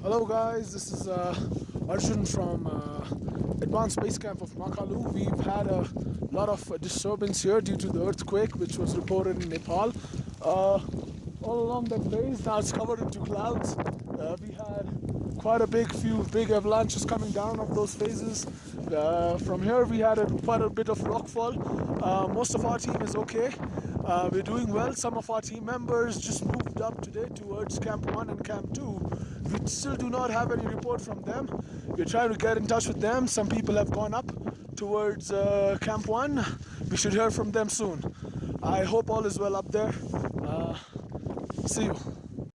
Hello guys, this is Arjun from Advanced Space Camp of Makalu. We've had a lot of disturbance here due to the earthquake which was reported in Nepal. All along that phase, now it's covered into clouds. We had quite a few big avalanches coming down of those phases. From here we had quite a bit of rockfall. Most of our team is okay. We're doing well. Some of our team members just moved up today towards Camp 1 and Camp 2. We still do not have any report from them. We're trying to get in touch with them. Some people have gone up towards Camp 1. We should hear from them soon. I hope all is well up there. See you.